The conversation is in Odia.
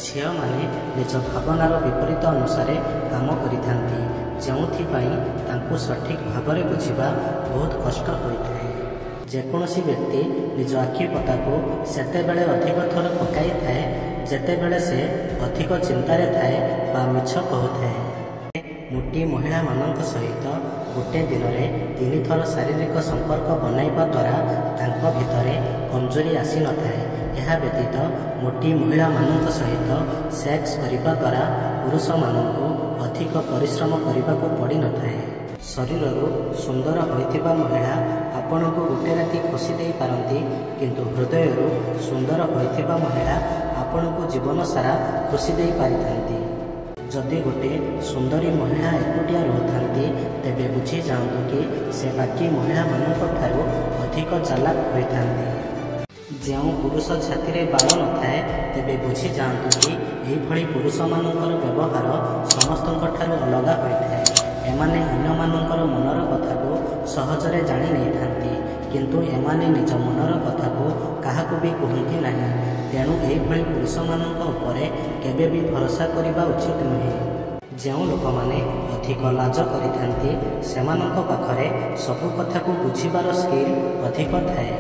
ଝିଅମାନେ ନିଜ ଭାବନାର ବିପରୀତ ଅନୁସାରେ କାମ କରିଥାନ୍ତି, ଯେଉଁଥିପାଇଁ ତାଙ୍କୁ ସଠିକ୍ ଭାବରେ ବୁଝିବା ବହୁତ କଷ୍ଟ ହୋଇଥାଏ। ଯେକୌଣସି ବ୍ୟକ୍ତି ନିଜ ଆଖିପତାକୁ ସେତେବେଳେ ଅଧିକ ଥର ପକାଇଥାଏ ଯେତେବେଳେ ସେ ଅଧିକ ଚିନ୍ତାରେ ଥାଏ ବା ମିଛ କହୁଥାଏ। ମୋଟି ମହିଳାମାନଙ୍କ ସହିତ ଗୋଟିଏ ଦିନରେ 3 ଥର ଶାରୀରିକ ସମ୍ପର୍କ ବନାଇବା ଦ୍ୱାରା ତାଙ୍କ ଭିତରେ କମଜୋରି ଆସିନଥାଏ। ଏହା ବ୍ୟତୀତ ମୋଟି ମହିଳାମାନଙ୍କ ସହିତ ସେକ୍ସ କରିବା ଦ୍ୱାରା ପୁରୁଷମାନଙ୍କୁ ଅଧିକ ପରିଶ୍ରମ କରିବାକୁ ପଡ଼ିନଥାଏ। ଶରୀରରୁ ସୁନ୍ଦର ହୋଇଥିବା ମହିଳା ଆପଣଙ୍କୁ ଗୋଟେ ରାତି ଖୁସି ଦେଇପାରନ୍ତି, କିନ୍ତୁ ହୃଦୟରୁ ସୁନ୍ଦର ହୋଇଥିବା ମହିଳା ଆପଣଙ୍କୁ ଜୀବନ ସାରା ଖୁସି ଦେଇପାରିଥାନ୍ତି। ଯଦି ଗୋଟିଏ ସୁନ୍ଦରୀ ମହିଳା ଏକୁଟିଆ ରହୁଥାନ୍ତି, ତେବେ ବୁଝି ଯାଆନ୍ତୁ କି ସେ ବାକି ମହିଳାମାନଙ୍କ ଠାରୁ ଅଧିକ ଚାଲାକ ହୋଇଥାନ୍ତି। ଯେଉଁ ପୁରୁଷ ଛାତିରେ ବାଳ ନଥାଏ, ତେବେ ବୁଝି ଯାଆନ୍ତୁ କି ଏହିଭଳି ପୁରୁଷମାନଙ୍କର ବ୍ୟବହାର ସମସ୍ତଙ୍କ ଠାରୁ ଅଲଗା ହୋଇଥାଏ। ଏମାନେ ଅନ୍ୟମାନଙ୍କର ମନର କଥାକୁ ସହଜରେ ଜାଣି ନେଇଥାନ୍ତି, କିନ୍ତୁ ଏମାନେ ନିଜ ମନର କଥାକୁ କାହାକୁ ବି କୁହନ୍ତି ନାହିଁ। ତେଣୁ ଏହିଭଳି ପୁରୁଷମାନଙ୍କ ଉପରେ କେବେ ବି ଭରସା କରିବା ଉଚିତ ନୁହେଁ। ଯେଉଁ ଲୋକମାନେ ଅଧିକ ଲାଜ କରିଥାନ୍ତି, ସେମାନଙ୍କ ପାଖରେ ସବୁ କଥାକୁ ବୁଝିବାର ସ୍କିଲ୍ ଅଧିକ ଥାଏ।